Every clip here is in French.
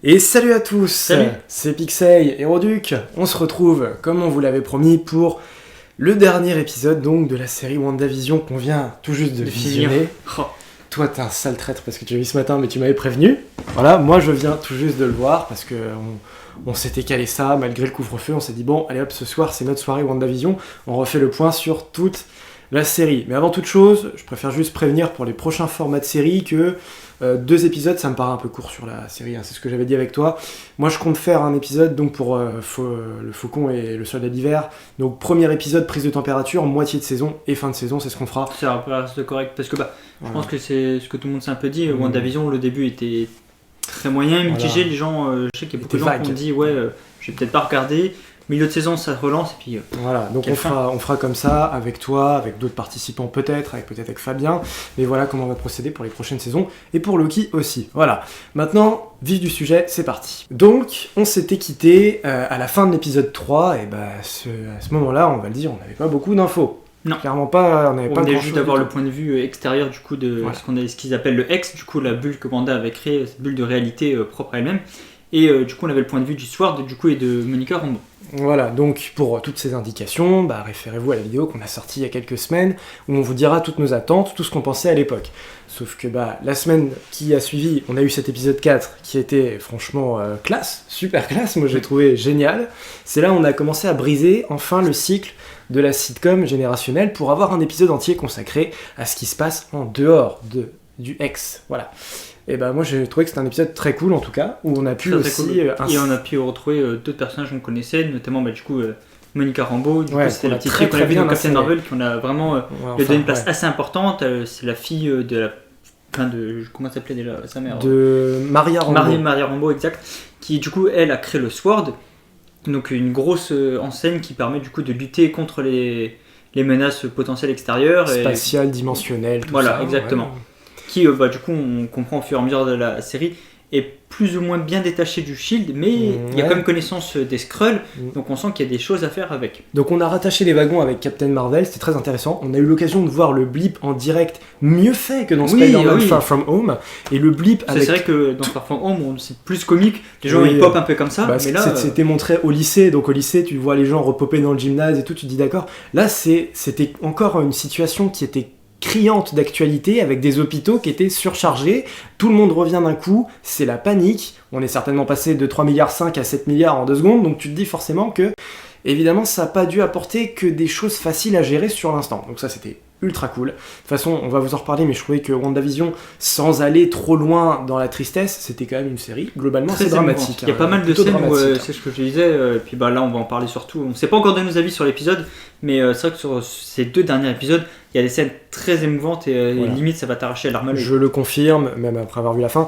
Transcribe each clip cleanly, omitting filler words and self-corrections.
Et salut à tous. Salut. C'est Pixel et Roduc. On se retrouve, comme on vous l'avait promis, pour le dernier épisode donc de la série WandaVision qu'on vient tout juste de visionner. Oh. Toi, t'es un sale traître parce que tu l'as vu ce matin, mais tu m'avais prévenu. Voilà, moi je viens tout juste de le voir parce que on s'était calé ça malgré le couvre-feu. On s'est dit bon, allez hop, ce soir c'est notre soirée WandaVision. On refait le point sur toute la série. Mais avant toute chose, je préfère juste prévenir pour les prochains formats de série que 2 épisodes, ça me paraît un peu court sur la série, hein, c'est ce que j'avais dit avec toi. Moi, je compte faire un épisode donc pour le Faucon et le Soldat d'hiver. Donc, premier épisode, prise de température, moitié de saison et fin de saison, c'est ce qu'on fera. Ça reste correct parce que je Voilà. pense que c'est ce que tout le monde s'est un peu dit. WandaVision, le début était très moyen, mitigé. Voilà. Les gens, je sais qu'il y a beaucoup Était de gens vague. qui ont dit je vais peut-être pas regarder. Milieu de saison, ça relance et puis. Voilà, donc Quelle on fera comme ça, avec toi, avec d'autres participants peut-être avec Fabien, mais voilà comment on va procéder pour les prochaines saisons, et pour Loki aussi. Voilà, maintenant, vif du sujet, c'est parti. Donc, on s'était quitté à la fin de l'épisode 3, et à ce moment-là, on va le dire, on n'avait pas beaucoup d'infos. Non. Clairement pas, on n'avait On pas venait grand-chose juste d'avoir du le tout. point de vue extérieur du coup de Voilà. ce qu'ils appellent le X, du coup la bulle que Wanda avait créée, cette bulle de réalité propre à elle-même. Et du coup on avait le point de vue du Sword du coup et de Monica Rambeau. Voilà, donc pour toutes ces indications, référez-vous à la vidéo qu'on a sortie il y a quelques semaines, où on vous dira toutes nos attentes, tout ce qu'on pensait à l'époque. Sauf que la semaine qui a suivi, on a eu cet épisode 4 qui était franchement classe, super classe, moi j'ai trouvé génial. C'est là où on a commencé à briser enfin le cycle de la sitcom générationnelle pour avoir un épisode entier consacré à ce qui se passe en dehors du X. Voilà. Et moi j'ai trouvé que c'était un épisode très cool en tout cas, où on a pu Très, aussi... très cool. Et on a pu retrouver d'autres personnages qu'on connaissait, notamment Monica Rambeau, du coup c'était qu'on la a petite très, fille qu'on très a vue bien dans Captain insérée. Marvel, qu'on a vraiment lui a donné une place assez importante. C'est la fille de la... comment s'appelait déjà sa mère de Maria Rambeau. Maria Rambeau, exact, qui du coup elle a créé le Sword, donc une grosse enseigne qui permet du coup de lutter contre les menaces potentielles extérieures. Spatial, dimensionnel, tout voilà, ça. exactement. Ouais. Qui du coup on comprend au fur et à mesure de la série est plus ou moins bien détaché du Shield, mais il y a quand même connaissance des Skrulls, donc on sent qu'il y a des choses à faire avec. Donc on a rattaché les wagons avec Captain Marvel, c'était très intéressant. On a eu l'occasion de voir le blip en direct, mieux fait que dans Spider-Man Far From Home. Et le blip avec... C'est vrai que dans Far From Home, c'est plus comique, les gens Oui, ils popent un peu comme ça, mais là... C'était montré au lycée, donc au lycée tu vois les gens repopper dans le gymnase et tout, tu te dis d'accord. Là c'était encore une situation qui était criante d'actualité, avec des hôpitaux qui étaient surchargés, tout le monde revient d'un coup, c'est la panique, on est certainement passé de 3,5 milliards à 7 milliards en 2 secondes, donc tu te dis forcément que, évidemment, ça n'a pas dû apporter que des choses faciles à gérer sur l'instant, donc ça c'était ultra cool. De toute façon, on va vous en reparler, mais je trouvais que WandaVision, sans aller trop loin dans la tristesse, c'était quand même une série globalement très assez dramatique. Il y a pas mal de plutôt scènes où, dramatique. c'est ce que je disais, et puis là on va en parler surtout. On ne s'est pas encore donné nos avis sur l'épisode, mais c'est vrai que sur ces 2 derniers épisodes, il y a des scènes très émouvantes et Voilà. limite ça va t'arracher à l'arme à l'œil. Je le confirme, même après avoir vu la fin,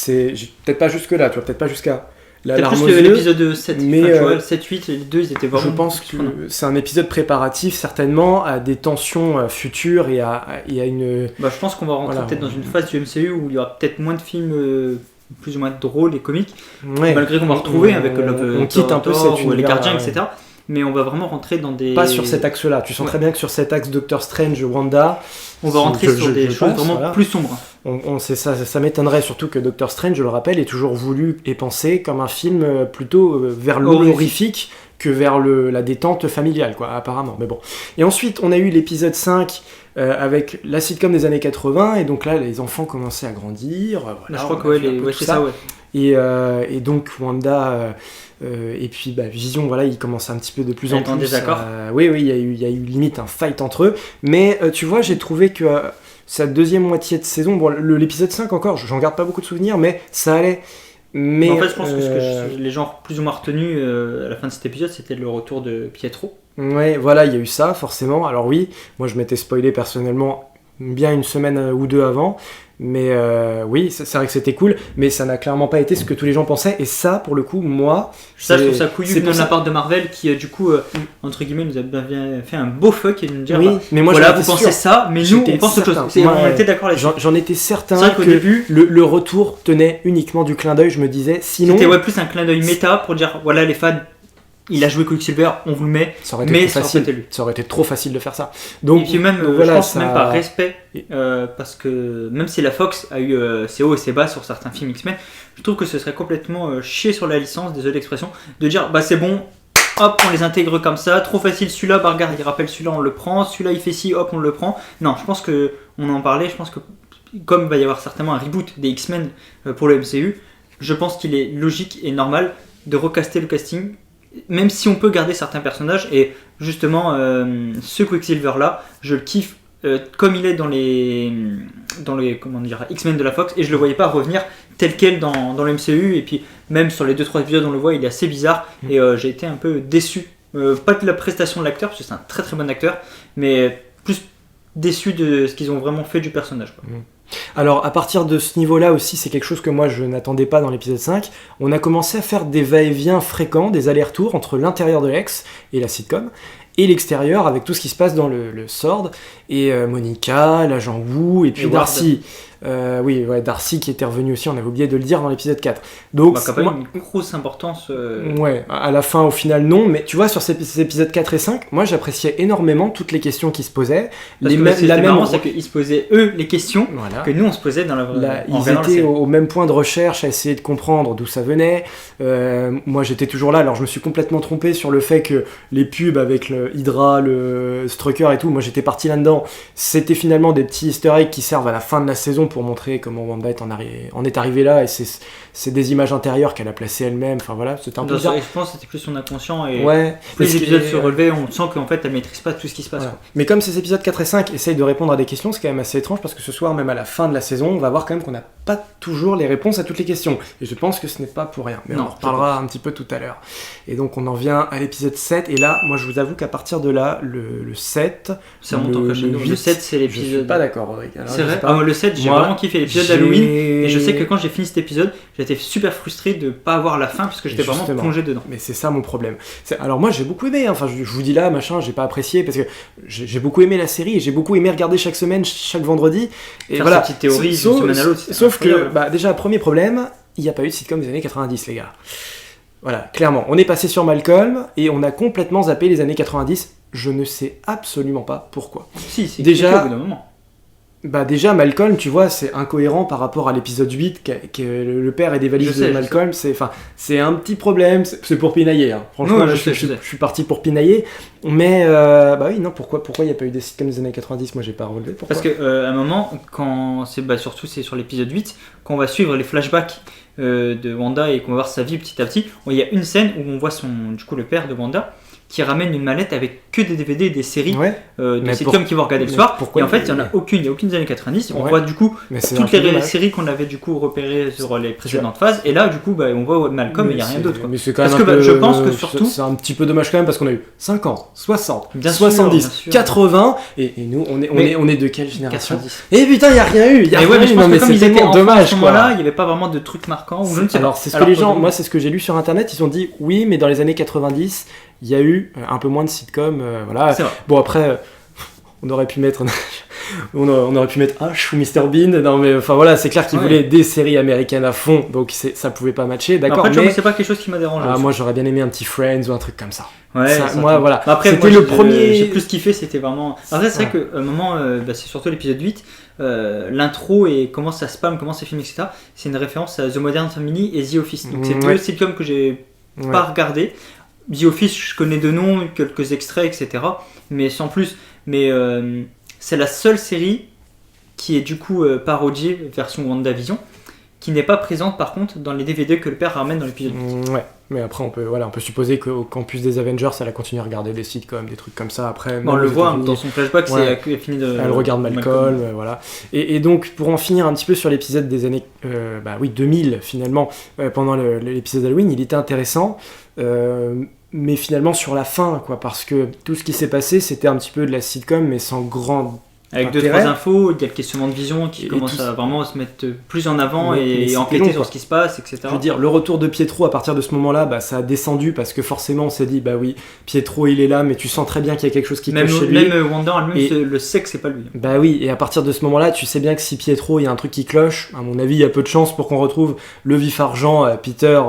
peut-être pas jusque là, tu vois, peut-être pas jusqu'à la Peut-être larme aux plus yeux. l'épisode 7, mais, tu vois, 7, 8, les deux ils étaient vraiment... Je pense que surprenants. c'est un épisode préparatif certainement à des tensions futures et à une... Je pense qu'on va rentrer Voilà. peut-être dans une phase du MCU où il y aura peut-être moins de films plus ou moins drôles et comiques, Ouais, malgré qu'on va retrouver avec on quitte un peu cet ou les univers, gardiens, ouais. etc. Mais on va vraiment rentrer dans des... Pas sur cet axe-là, tu sens Ouais. très bien que sur cet axe Doctor Strange, Wanda, On va rentrer sur des choses pense, vraiment voilà. plus sombres. c'est ça m'étonnerait surtout que Doctor Strange, je le rappelle, est toujours voulu et pensé comme un film plutôt vers l'horrifique que vers la détente familiale, quoi, apparemment. Mais bon. Et ensuite, on a eu l'épisode 5 avec la sitcom des années 80, et donc là, les enfants commençaient à grandir. Voilà, Je crois on que a vu un peu tout c'est ça, ouais. Et donc Wanda et puis Vision, voilà, ils commencent un petit peu de plus en Être en plus. désaccord. Oui, il y a eu limite un fight entre eux. Mais tu vois, j'ai trouvé que sa deuxième moitié de saison, bon, l'épisode 5 encore, j'en garde pas beaucoup de souvenirs, mais ça allait. Mais En fait, je pense que ce que les gens plus ou moins retenus à la fin de cet épisode, c'était le retour de Pietro. ouais, voilà, il y a eu ça, forcément. Alors oui, moi je m'étais spoilé personnellement bien une semaine ou 2 avant. Mais oui, c'est vrai que c'était cool, mais ça n'a clairement pas été ce que tous les gens pensaient. Et ça, pour le coup, moi... Ça, je trouve ça couillu c'est de pour la ça- part de Marvel qui, du coup, entre guillemets, nous a bien fait un beau fuck et de nous dire Oui, mais moi voilà, j'en vous étais pensez sûr. ça, mais nous, J'étais on pense autre certain. chose. Moi, On était d'accord là-dessus. J'en étais certain C'est vrai qu'au que début- le retour tenait uniquement du clin d'œil. Je me disais, sinon... C'était plus un clin d'œil méta pour dire voilà, les fans, il a joué Quicksilver, on vous le met, ça aurait été mais trop facile. Ça aurait été trop facile de faire ça. Donc, et puis même, voilà, je pense même par respect, parce que même si la Fox a eu ses hauts et ses bas sur certains films X-Men, je trouve que ce serait complètement chier sur la licence, désolé l'expression, de dire bah c'est bon, hop on les intègre comme ça, trop facile celui-là, bah regarde il rappelle celui-là on le prend, celui-là il fait ci, hop on le prend. Non, je pense que, on en parlait, je pense que comme il va y avoir certainement un reboot des X-Men pour le MCU, je pense qu'il est logique et normal de recaster le casting, même si on peut garder certains personnages, et justement ce Quicksilver là, je le kiffe comme il est dans les comment dire, X-Men de la Fox, et je le voyais pas revenir tel quel dans le MCU, et puis même sur les 2-3 épisodes on le voit, il est assez bizarre, et j'ai été un peu déçu, pas de la prestation de l'acteur, parce que c'est un très très bon acteur, mais plus déçu de ce qu'ils ont vraiment fait du personnage, quoi. Alors à partir de ce niveau-là aussi, c'est quelque chose que moi je n'attendais pas dans l'épisode 5, on a commencé à faire des va-et-vient fréquents, des allers-retours entre l'intérieur de Lex et la sitcom, et l'extérieur avec tout ce qui se passe dans le Sword, et Monica, l'agent Wu, et puis Darcy. Darcy qui était revenu aussi, on avait oublié de le dire dans l'épisode 4. Donc, quand même une grosse importance. Ouais, à la fin, au final, non, mais tu vois, sur ces épisodes 4 et 5, moi j'appréciais énormément toutes les questions qui se posaient. Parce que la marrant, c'est qu'ils se posaient eux les questions que nous on se posait dans la ils étaient au même point de recherche à essayer de comprendre d'où ça venait. Moi j'étais toujours là, alors je me suis complètement trompé sur le fait que les pubs avec le Hydra, le Strucker et tout, moi j'étais parti là-dedans. C'était finalement des petits easter eggs qui servent à la fin de la saison pour montrer comment Wanda en est arrivée là, et c'est des images intérieures qu'elle a placées elle-même, enfin voilà, c'était un peu bizarre. Je pense que c'était plus son inconscient, et plus les épisodes se relevaient, on sent qu'en fait elle maîtrise pas tout ce qui se passe. Voilà. Mais comme ces épisodes 4 et 5 essayent de répondre à des questions, c'est quand même assez étrange, parce que ce soir, même à la fin de la saison, on va voir quand même qu'on n'a pas toujours les réponses à toutes les questions, et je pense que ce n'est pas pour rien, mais on en reparlera un petit peu tout à l'heure. Et donc on en vient à l'épisode 7, et là, moi je vous avoue qu'à partir de là, le 7, ça monte en crescendo. Le 7 c'est l'épisode... Je suis pas d'accord, Rodrigue. C'est vrai, le 7 j'ai vraiment kiffé l'épisode d'Halloween, et je sais que quand j'ai fini cet épisode, j'étais super frustré de pas avoir la fin, parce que j'étais vraiment plongé dedans. Mais c'est ça mon problème. Alors moi j'ai beaucoup aimé, enfin je vous dis là, machin, j'ai pas apprécié, parce que j'ai beaucoup aimé la série, et j'ai beaucoup aimé regarder chaque semaine, chaque vendredi, et faire voilà. Cette petite théorie d'une semaine à l'autre. Sauf que, déjà, premier problème, il n'y a pas eu de sitcom des années 90, les gars. Voilà, clairement. On est passé sur Malcolm, et on a complètement zappé les années 90. Je ne sais absolument pas pourquoi. Si, c'est déjà, au bout d'un moment. Déjà, Malcolm, tu vois, c'est incohérent par rapport à l'épisode 8, que le père ait des valises de Malcolm. C'est un petit problème, c'est pour pinailler. Hein. Franchement, je suis parti pour pinailler. Mais, pourquoi il n'y a pas eu des sitcoms des années 90 ? Moi, j'ai pas relevé. Pourquoi ? Parce qu'à un moment, surtout c'est sur l'épisode 8, quand on va suivre les flashbacks de Wanda et qu'on va voir sa vie petit à petit, il y a une scène où on voit le père de Wanda, qui ramène une mallette avec que des DVD et des séries de sitcoms qu'ils vont regarder le soir. Et en fait, il n'y en a aucune des années 90. On voit du coup toutes les séries qu'on avait du coup repérées sur les précédentes phases. Et là, du coup, on voit Malcolm, mais il n'y a rien d'autre. Mais c'est quand même je pense que surtout. C'est un petit peu dommage quand même, parce qu'on a eu 50, 60, 70, 80. Et nous, on est de quelle génération ? 90. Et putain, il n'y a rien eu. Mais c'est tellement dommage. À ce moment-là, il n'y avait pas vraiment de trucs marquants. Alors, c'est ce que les gens. Moi, c'est ce que j'ai lu sur internet. Ils ont dit oui, mais dans les années 90. Il y a eu un peu moins de sitcoms, voilà. Bon après, on aurait pu mettre on aurait pu mettre H ou Mr Bean. Non mais enfin voilà, c'est clair qu'ils voulaient des séries américaines à fond, donc ça pouvait pas matcher, d'accord. Après, mais c'est pas quelque chose qui m'a dérangé. Moi j'aurais bien aimé un petit Friends ou un truc comme ça. Moi voilà. Après, c'était le premier. J'ai plus kiffé, c'était vraiment. Après c'est vrai qu'à un moment, c'est surtout l'épisode 8. L'intro et comment ça se palme, comment c'est filmé, etc. C'est une référence à The Modern Family et The Office. Donc c'est deux sitcoms que j'ai pas regardé. The Office, je connais de nom, quelques extraits, etc. Mais sans plus. Mais c'est la seule série qui est du coup parodiée version WandaVision, qui n'est pas présente par contre dans les DVD que le père ramène dans l'épisode 8. Ouais, mais après on peut supposer qu'au campus des Avengers, elle a continué à regarder des sitcoms, des trucs comme ça. Après, on le voit dans son flashback, c'est fini de. Elle regarde Malcolm, voilà. Et donc pour en finir un petit peu sur l'épisode des années 2000 finalement, pendant l'épisode d'Halloween, il était intéressant. Mais finalement sur la fin, quoi, parce que tout ce qui s'est passé, c'était un petit peu de la sitcom, mais sans grand avec 2-3 infos, il y a le questionnement de Vision qui commence à vraiment se mettre plus en avant et enquêter sur ce qui se passe, etc. Je veux dire, le retour de Pietro à partir de ce moment-là, ça a descendu parce que forcément on s'est dit, Pietro il est là, mais tu sens très bien qu'il y a quelque chose qui cloche chez lui. Même Wanda elle-même le sait que c'est pas lui. Oui, et à partir de ce moment-là, tu sais bien que si Pietro il y a un truc qui cloche, à mon avis il y a peu de chances pour qu'on retrouve le vif argent Peter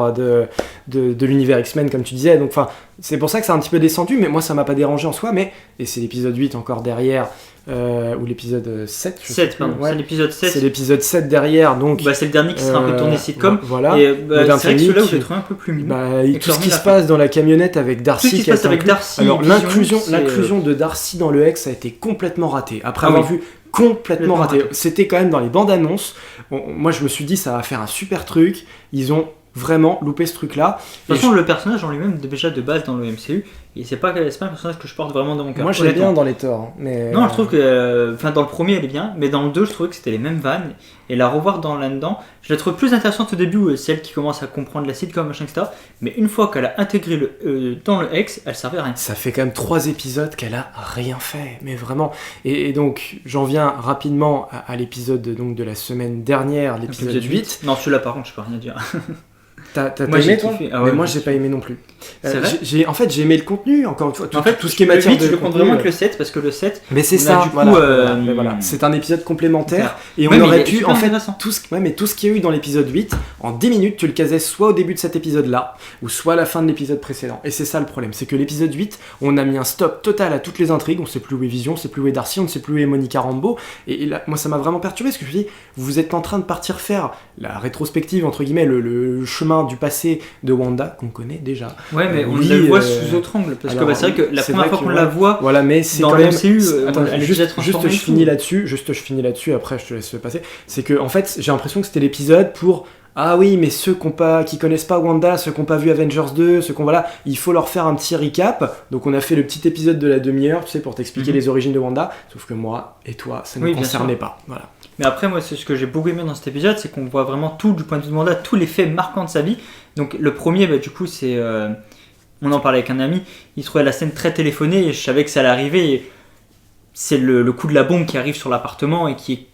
de l'univers X-Men, comme tu disais. Donc, enfin, c'est pour ça que c'est un petit peu descendu, mais moi, ça m'a pas dérangé en soi. Et c'est l'épisode 8 encore derrière, ou l'épisode 7. 7, pardon. Ouais. C'est l'épisode 7. C'est l'épisode 7 derrière, donc. Bah, c'est le dernier qui sera un peu tourné sitcom. Voilà. Et c'est vrai que celui-là où qui- j'ai trouvé un peu plus mou. tout ce qui se passe dans la camionnette avec Darcy. Tout ce qui se qui a passe été avec inclus. Darcy, Alors, Vision, c'est, l'inclusion de Darcy dans le X a été complètement ratée. Après Ah avoir oui. vu complètement raté. raté. C'était quand même dans les bandes annonces. Moi, je me suis dit, ça va faire un super truc. Ils ont vraiment loupé ce truc-là. De toute façon, le personnage en lui-même, déjà de base dans le MCU, et c'est pas un personnage que je porte vraiment dans mon cœur. Moi, je l'aime honnêtement. bien dans les torts. Mais... Non, je trouve que. Enfin, dans le premier, elle est bien, mais dans le 2, je trouvais que c'était les mêmes vannes. Et la revoir là-dedans, je la trouve plus intéressante au début, où c'est elle qui commence à comprendre la sitcom, machin, etc. Mais une fois qu'elle a intégré dans le X, elle servait à rien. Ça fait quand même 3 épisodes qu'elle a rien fait, mais vraiment. Et donc, j'en viens rapidement à l'épisode donc, de la semaine dernière, l'épisode 8. Non, celui-là, par contre, je peux rien dire. T'as Moi, aimé j'ai toi kiffé. Ah mais ouais, moi bien j'ai sûr. pas aimé non plus. C'est vrai En fait j'ai aimé le contenu, encore une fois, En fait, tout ce qui est le matière 8, de je le compte contenu, vraiment avec le 7, parce que le 7, mais c'est on a ça, du coup, voilà, mais voilà. C'est un épisode complémentaire et Ouais, on mais aurait il est pu super en fait intéressant. tout ce qu'il y a eu dans l'épisode 8 en 10 minutes tu le casais soit au début de cet épisode là ou soit à la fin de l'épisode précédent. Et c'est ça le problème, c'est que l'épisode 8 on a mis un stop total à toutes les intrigues, on sait plus où est Vision, on sait plus où est Darcy, on ne sait plus où est Monica Rambeau et là, moi ça m'a vraiment perturbé parce que je me dis vous êtes en train de partir faire la rétrospective entre guillemets le chemin du passé de Wanda qu'on connaît déjà. Ouais, mais on oui, le voit sous autre angle. Parce alors, que c'est vrai que la c'est première vrai fois que qu'on la voit voilà, mais c'est dans quand le même... MCU, Attends, elle est juste, déjà transformée. je finis là-dessus, après je te laisse passer. C'est que, en fait, j'ai l'impression que c'était l'épisode pour... Ah oui, mais ceux qui connaissent pas Wanda, ceux qui n'ont pas vu Avengers 2, ceux qu'on voilà, il faut leur faire un petit recap. Donc on a fait le petit épisode de la demi-heure, tu sais, pour t'expliquer les origines de Wanda. Sauf que moi et toi, ça ne Oui, nous bien concernait sûr. pas. Voilà. Mais après, moi, c'est ce que j'ai beaucoup aimé dans cet épisode, c'est qu'on voit vraiment tout du point de vue de Wanda, tous les faits marquants de sa vie. Donc le premier, du coup, c'est... on en parlait avec un ami, il trouvait la scène très téléphonée et je savais que ça allait arriver. Et c'est le coup de la bombe qui arrive sur l'appartement et qui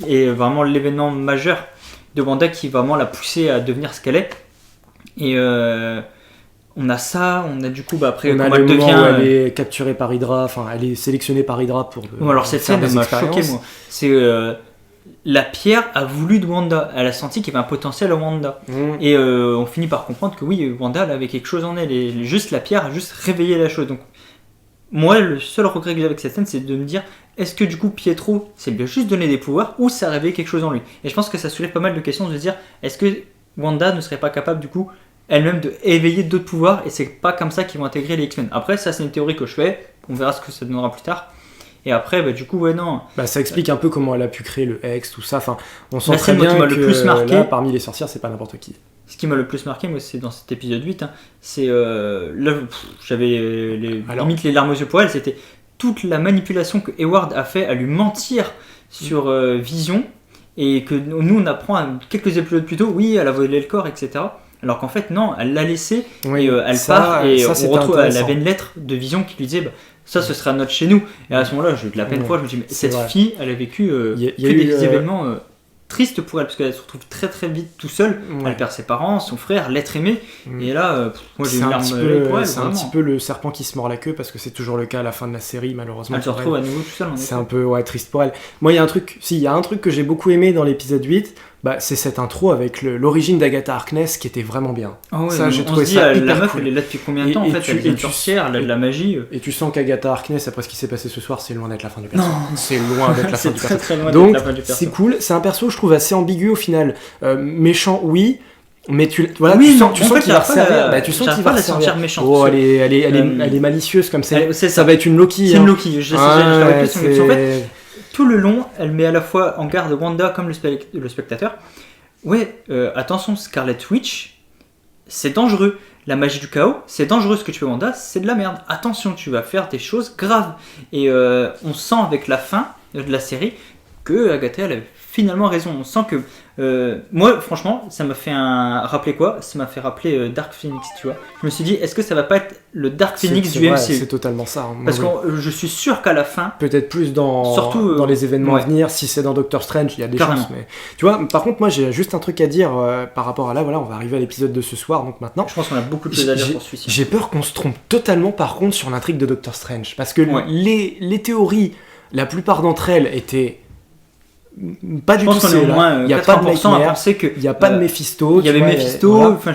est vraiment l'événement majeur de Wanda qui vraiment l'a poussée à devenir ce qu'elle est. Et on a ça, on a du coup, après, On a comment le elle moment devient... où elle est capturée par Hydra, enfin, elle est sélectionnée par Hydra pour... Bon, alors cette faire scène, elle des m'a expériences. choqué, moi. C'est... la pierre a voulu de Wanda. Elle a senti qu'il y avait un potentiel à Wanda. Mmh. Et on finit par comprendre que oui, Wanda elle avait quelque chose en elle. Et juste la pierre a juste réveillé la chose. Donc, moi, le seul regret que j'ai avec cette scène, c'est de me dire est-ce que du coup, Pietro, c'est lui a juste donné des pouvoirs ou ça a réveillé quelque chose en lui. Et je pense que ça soulève pas mal de questions de se dire est-ce que Wanda ne serait pas capable, du coup, elle-même de éveiller d'autres pouvoirs et c'est pas comme ça qu'ils vont intégrer les X-Men. Après, ça, c'est une théorie que je fais. On verra ce que ça donnera plus tard. Et après, du coup, ouais, non. Ça explique un peu comment elle a pu créer le X, tout ça. Enfin, on sent La très scène, moi, bien qui m'a que le plus marqué- là, parmi les sorcières, c'est pas n'importe qui. Ce qui m'a le plus marqué, moi, c'est dans cet épisode 8. C'est là, j'avais limite les larmes aux yeux pour elle. C'était toute la manipulation que Hayward a fait à lui mentir sur Vision. Et que nous, on apprend quelques épisodes plus tôt, oui, elle a volé le corps, etc. Alors qu'en fait, non, elle l'a laissé. Oui, et elle ça, part. Et ça, on c'était retrouve, elle intéressant. avait une lettre de Vision qui lui disait ça, ce sera notre chez nous. Et à ce moment-là, j'ai eu de la peine pour elle. Je me dis, mais C'est cette vrai. fille, elle a vécu Il y a que eu, des événements tristes pour elle, parce qu'elle se retrouve très très vite tout seule. Ouais. Elle perd ses parents, son frère, l'être aimé. Mm. Et là, moi j'ai C'est eu une un larme petit à l'œil pour peu, elle. c'est un Vraiment. petit peu le serpent qui se mord la queue parce que c'est toujours le cas à la fin de la série, malheureusement. Elle se pour retrouve elle. à nouveau tout seule. en C'est effet. un peu triste pour elle. Moi, il y a un truc que j'ai beaucoup aimé dans l'épisode 8, c'est cette intro avec l'origine d'Agatha Harkness qui était vraiment bien. Ah ouais, Ça, j'ai on trouvé se dit, ça la hyper meuf, cool. elle est là depuis combien de Et- temps en et fait tu- Elle est et une tu- sorcière, elle a de la magie. Et tu sens qu'Agatha Harkness, après ce qui s'est passé ce soir, c'est loin d'être la fin du perso. Non. C'est loin d'être la fin C'est du très perso. très loin Donc, d'être la fin du perso. c'est cool. C'est un perso, je trouve, assez ambigu au final. Méchant, oui. Mais tu Oui, sens en qu'il fait, va j'arrive pas servir. à- Tu sens j'arrive qu'il pas va à la sentir servir. méchante. Oh, parce que- elle est malicieuse comme c'est ça. ça. Ça va être une Loki. C'est hein. une Loki, je sais, Ouais, je l'avais plus son c'est- En fait, tout le long, elle met à la fois en garde Wanda comme le spectateur. Ouais, attention, Scarlet Witch, c'est dangereux. La magie du chaos, c'est dangereux. Ce que tu fais, Wanda, c'est de la merde. Attention, tu vas faire des choses graves. Et on sent avec la fin de la série que Agatha, elle avait finalement raison. On sent que... moi, franchement, ça m'a fait rappeler quoi ? Ça m'a fait rappeler Dark Phoenix, tu vois. Je me suis dit, est-ce que ça va pas être le Dark Phoenix C'est du vrai, MCU ? C'est totalement ça. hein. Parce Oui. que je suis sûr qu'à la fin, Peut-être plus Surtout, dans les événements ouais. à venir. Si c'est dans Doctor Strange, il y a des Carrément. chances. Mais tu vois, par contre, moi, j'ai juste un truc à dire par rapport à là. Voilà, on va arriver à l'épisode de ce soir. Donc maintenant, je pense qu'on a beaucoup de choses à dire pour celui-ci. j'ai peur qu'on se trompe totalement, par contre, sur l'intrigue de Doctor Strange, parce que Ouais. les théories, la plupart d'entre elles étaient pas du Je tout. pense qu'on est au moins Il n'y a pas de 80% à Nightmare, penser que. il n'y a pas de Mephisto. Il y avait Mephisto, voilà. enfin,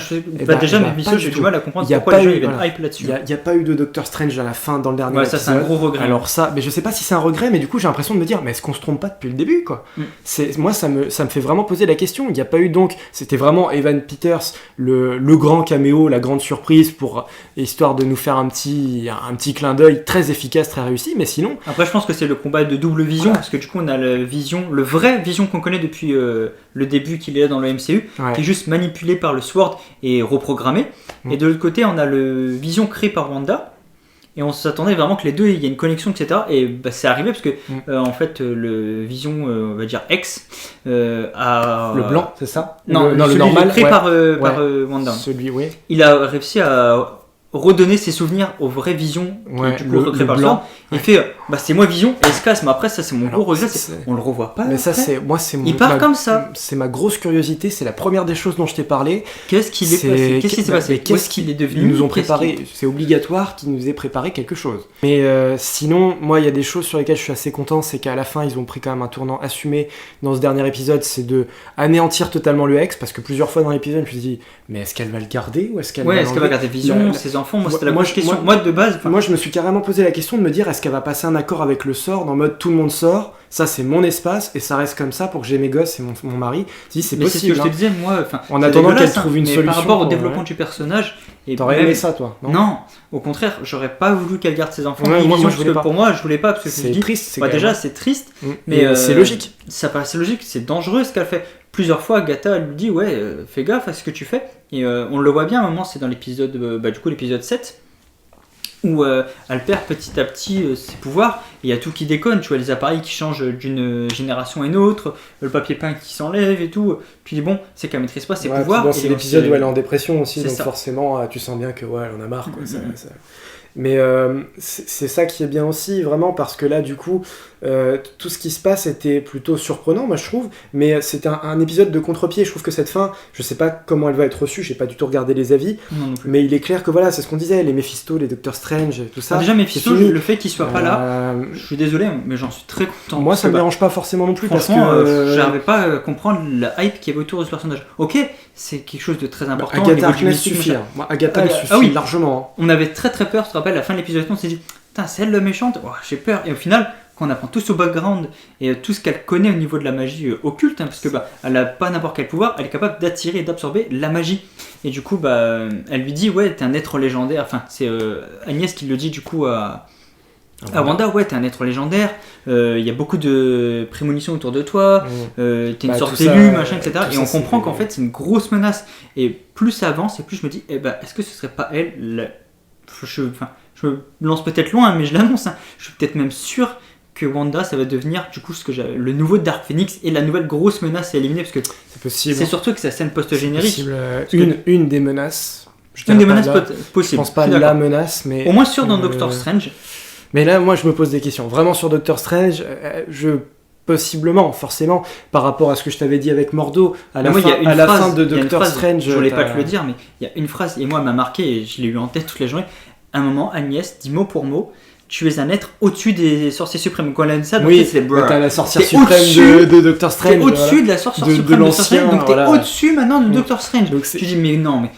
déjà, ben, Mephisto, pas j'ai du du mal à comprendre Il y a pourquoi pas les gens eu- ils voilà. hype là-dessus. Il n'y a pas eu de Doctor Strange à la fin dans le dernier Ouais, ça, c'est un épisode. gros regret. Alors ça, mais je sais pas si c'est un regret, mais du coup j'ai l'impression de me dire, mais est-ce qu'on se trompe pas depuis le début, quoi? Moi ça me fait vraiment poser la question. Il n'y a pas eu donc, c'était vraiment Evan Peters, le grand caméo, la grande surprise pour histoire de nous faire un petit clin d'œil très efficace, très réussi, mais sinon. Après, je pense que c'est le combat de double vision, parce que du coup, on a le vrai Vision qu'on connaît depuis le début qu'il est là dans le MCU, qui est juste manipulé par le Sword et reprogrammé. Et de l'autre côté, on a le Vision créé par Wanda. Et on s'attendait vraiment que les deux, il y a une connexion, etc. Et bah, c'est arrivé parce que, en fait, le Vision, on va dire X, a. Le blanc, c'est ça? Non, le celui normal, créé par Wanda. Celui, oui. Il a réussi à redonner ses souvenirs aux vraies Visions, qui, du coup, recréé par le Sword. Il fait, bah c'est moi Vision, et il se casse. Mais après, ça, c'est mon gros regret, on le revoit pas. Mais ça, c'est mon. Il part comme ça. C'est ma grosse curiosité, c'est la première des choses dont je t'ai parlé. Qu'est-ce qu'il est passé? Qu'est-ce qui s'est passé? Qu'est-ce qu'il est devenu? Ils nous ont préparé, c'est obligatoire qu'ils nous aient préparé quelque chose. Mais sinon, moi, il y a des choses sur lesquelles je suis assez content, c'est qu'à la fin, ils ont pris quand même un tournant assumé dans ce dernier épisode, c'est de anéantir totalement le X, parce que plusieurs fois dans l'épisode, je me suis dit, mais est-ce qu'elle va le garder ou est-ce qu'elle va garder Vision, ses enfants? Moi, c'était la grosse question. Moi, de base. Moi, je me suis carrément posé la question de me dire, est-ce qu'elle va passer un accord avec le Sword en mode tout le monde sort, ça c'est mon espace et ça reste comme ça pour que j'ai mes gosses et mon mari. Si c'est possible. C'est ce que je te disais, moi. En attendant qu'elle trouve une solution. Par rapport au développement du personnage. T'aurais aimé ça, toi? Non, au contraire, j'aurais pas voulu qu'elle garde ses enfants. Moi, je voulais pas. Pour moi, je voulais pas parce que c'est triste. Déjà, c'est triste, mais c'est logique. Ça paraissait logique, c'est dangereux ce qu'elle fait. Plusieurs fois, Agatha lui dit ouais, fais gaffe à ce que tu fais. Et on le voit bien à un moment, c'est dans l'épisode, du coup l'épisode 7. Où elle perd petit à petit ses pouvoirs, et il y a tout qui déconne, tu vois, les appareils qui changent d'une génération à une autre, le papier peint qui s'enlève et tout, puis bon, c'est qu'elle maîtrise pas ses pouvoirs. C'est l'épisode où elle est en dépression aussi, donc ça. Forcément tu sens bien que elle en a marre, quoi. Ça. Mais c'est ça qui est bien aussi, vraiment, parce que là, du coup, tout ce qui se passe était plutôt surprenant, moi je trouve, mais c'était un épisode de contre-pied. Je trouve que cette fin, je sais pas comment elle va être reçue, j'ai pas du tout regardé les avis, mais il est clair que voilà, c'est ce qu'on disait, les Mephisto, les Doctor Strange, tout ça. Déjà, Mephisto, le fait qu'il soit pas là, je suis désolé, mais j'en suis très content. Moi, ça me dérange pas forcément non plus, franchement, parce que j'arrivais pas à comprendre la hype qui avait autour de ce personnage. Ok, c'est quelque chose de très important. Agatha Harkness suffit. Moi, Agatha suffit largement. On avait très très peur, tu te rappelles, à la fin de l'épisode, on s'est dit, putain, c'est elle la méchante, j'ai peur. Et au final, quand on apprend tout son background et tout ce qu'elle connaît au niveau de la magie occulte, parce que elle a pas n'importe quel pouvoir, elle est capable d'attirer et d'absorber la magie. Et du coup, elle lui dit, ouais, t'es un être légendaire. Enfin, c'est Agnès qui le dit du coup à Wanda, ouais, t'es un être légendaire, il y a beaucoup de prémonitions autour de toi, t'es une sorte d'élu, machin, etc. Et on comprend qu'en fait c'est une grosse menace. Et plus ça avance, et plus je me dis, est-ce que ce serait pas elle je me lance peut-être loin, mais je l'annonce, je suis peut-être même sûr que Wanda, ça va devenir du coup le nouveau Dark Phoenix et la nouvelle grosse menace à éliminer, parce que c'est possible. C'est surtout que c'est la scène post-générique. Une des menaces. Une des menaces possibles. Je pense pas la menace, mais. Au moins sûr dans Doctor Strange. Mais là, moi, je me pose des questions. Vraiment sur Doctor Strange, possiblement, forcément, par rapport à ce que je t'avais dit avec Mordo, à la fin de Doctor Strange. Je voulais pas te le dire, mais il y a une phrase, et moi, elle m'a marqué, et je l'ai eu en tête toute la journée. À un moment, Agnès dit mot pour mot, tu es un être au-dessus des sorciers suprêmes. Quand elle a dit ça, c'est t'as la sorcière suprême de Doctor Strange. T'es au-dessus de la sorcière suprême de Doctor Strange, donc t'es au-dessus maintenant de Doctor Strange. Donc tu dis, mais non, mais.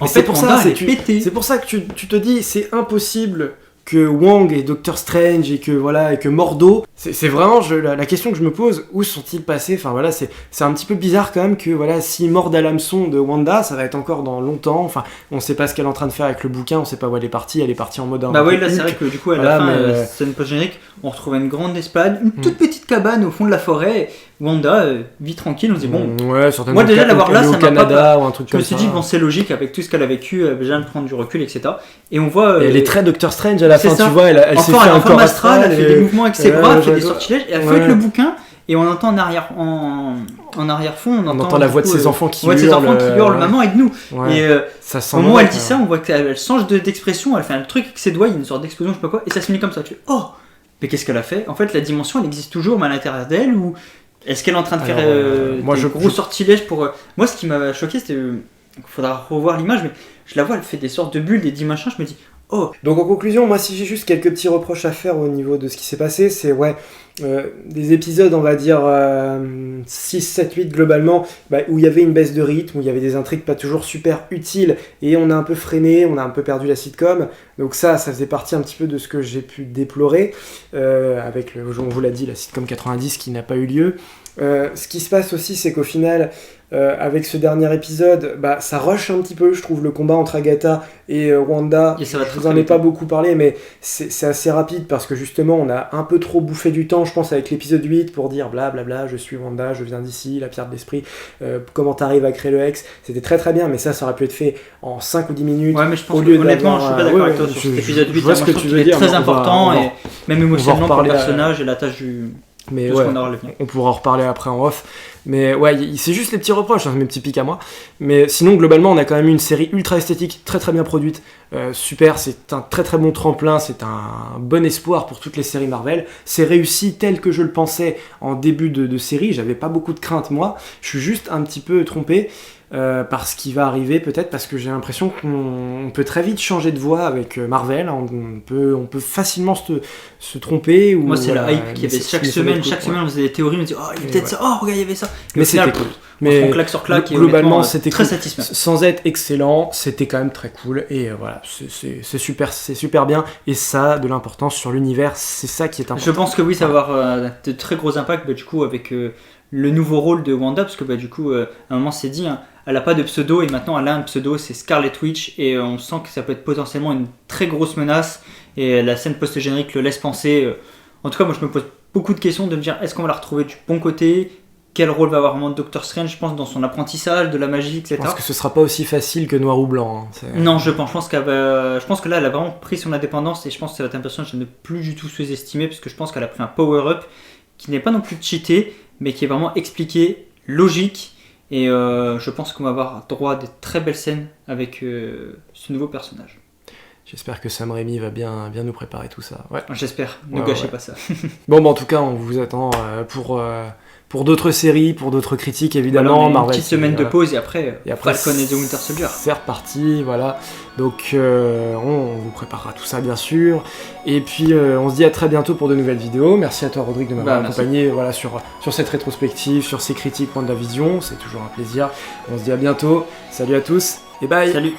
En fait, pour ça, c'est pour ça que tu te dis, c'est impossible que Wong et Doctor Strange et que Mordo, c'est vraiment la question que je me pose, où sont-ils passés? Enfin voilà, c'est un petit peu bizarre quand même que voilà, s'ils mordent à l'hameçon de Wanda, ça va être encore dans longtemps. Enfin, on sait pas ce qu'elle est en train de faire avec le bouquin, on sait pas où elle est partie en mode là c'est vrai que du coup à la fin, scène post-générique, on retrouve une grande esplanade, une toute petite cabane au fond de la forêt. Wanda vit tranquille, on se dit bon. Ouais, certainement. Moi déjà l'avoir là, ça m'a pas. Ou un truc comme ça. Je me suis dit bon, c'est logique avec tout ce qu'elle a vécu, elle vient de prendre du recul, etc. Et on voit. Elle est très Doctor Strange à la fin, tu vois, elle s'est fait un corps astral, elle fait des mouvements avec ses bras, elle fait des sortilèges, et elle feuille le bouquin. Et on entend en arrière-fond, on entend la voix de ses enfants qui hurlent. Maman aide-nous. Ouais. Et au moment où elle dit ça, on voit qu'elle change d'expression, elle fait un truc avec ses doigts, il y a une sorte d'explosion, je sais pas quoi, et ça se finit comme ça. Tu fais oh, mais qu'est-ce qu'elle a fait? En fait, la dimension, elle existe toujours, mais à l'intérieur d'elle, ou est-ce qu'elle est en train de faire des gros sortilèges pour. Moi, ce qui m'a choqué, c'était. Il faudra revoir l'image, mais je la vois, elle fait des sortes de bulles, des 10 machins, je me dis Donc en conclusion, moi si j'ai juste quelques petits reproches à faire au niveau de ce qui s'est passé, c'est des épisodes on va dire 6, 7, 8 globalement, où il y avait une baisse de rythme, où il y avait des intrigues pas toujours super utiles, et on a un peu freiné, on a un peu perdu la sitcom, donc ça faisait partie un petit peu de ce que j'ai pu déplorer, avec, on vous l'a dit, la sitcom 90 qui n'a pas eu lieu. Ce qui se passe aussi, c'est qu'au final, avec ce dernier épisode, ça rush un petit peu, je trouve, le combat entre Agatha et Wanda. Et ça va je vous en ai pas beaucoup parlé, mais c'est assez rapide parce que justement, on a un peu trop bouffé du temps, je pense, avec l'épisode 8 pour dire blablabla, je suis Wanda, je viens d'ici, la pierre de l'esprit, comment t'arrives à créer le Hex. C'était très très bien, mais ça aurait pu être fait en 5 ou 10 minutes. Ouais, mais je pense que honnêtement, je suis pas d'accord avec toi sur cet épisode 8. Je vois ce que tu veux dire. Très important, et même émotionnellement pour le personnage et la tâche du. Mais on pourra en reparler après en off. Mais c'est juste les petits reproches, mes petits pics à moi. Mais sinon, globalement, on a quand même eu une série ultra esthétique, très très bien produite. Super, c'est un très très bon tremplin, c'est un bon espoir pour toutes les séries Marvel. C'est réussi tel que je le pensais en début de série. J'avais pas beaucoup de crainte, moi. Je suis juste un petit peu trompé. Par ce qui va arriver peut-être, parce que j'ai l'impression qu'on peut très vite changer de voie avec Marvel, on peut facilement se tromper. Moi c'est la hype qu'il y avait chaque semaine on faisait des théories, on disait il y a peut-être ça, regarde il y avait ça. Mais c'était cool. Mais claque sur claque, globalement c'était très cool. satisfaisant. Sans être excellent, c'était quand même très cool, et voilà, c'est super bien, et ça a de l'importance sur l'univers, c'est ça qui est important. Je pense que oui, ça va avoir de très gros impacts du coup avec le nouveau rôle de Wanda, parce que du coup à un moment c'est dit, elle a pas de pseudo, et maintenant elle a un pseudo, c'est Scarlet Witch, et on sent que ça peut être potentiellement une très grosse menace, et la scène post-générique le laisse penser. En tout cas, moi je me pose beaucoup de questions, de me dire est-ce qu'on va la retrouver du bon côté, quel rôle va avoir vraiment Doctor Strange, je pense, dans son apprentissage de la magie, etc. Je pense que ce sera pas aussi facile que noir ou blanc. Non, je pense que là elle a vraiment pris son indépendance, et je pense que ça va être un personnage à ne plus du tout sous-estimer, parce que je pense qu'elle a pris un power-up qui n'est pas non plus cheaté, mais qui est vraiment expliqué, logique. Et je pense qu'on va avoir droit à des très belles scènes avec ce nouveau personnage. J'espère que Sam Raimi va bien nous préparer tout ça. Ouais. J'espère, ne gâchez pas ça. Bon, en tout cas, on vous attend pour d'autres séries, pour d'autres critiques, évidemment. Voilà, Marvel, une petite semaine de pause, et après Falcon et The Winter Soldier. C'est reparti, voilà. Donc, on vous préparera tout ça, bien sûr. Et puis, on se dit à très bientôt pour de nouvelles vidéos. Merci à toi, Rodrigue, de m'avoir accompagné sur cette rétrospective, sur ces critiques WandaVision. C'est toujours un plaisir. On se dit à bientôt. Salut à tous, et bye. Salut.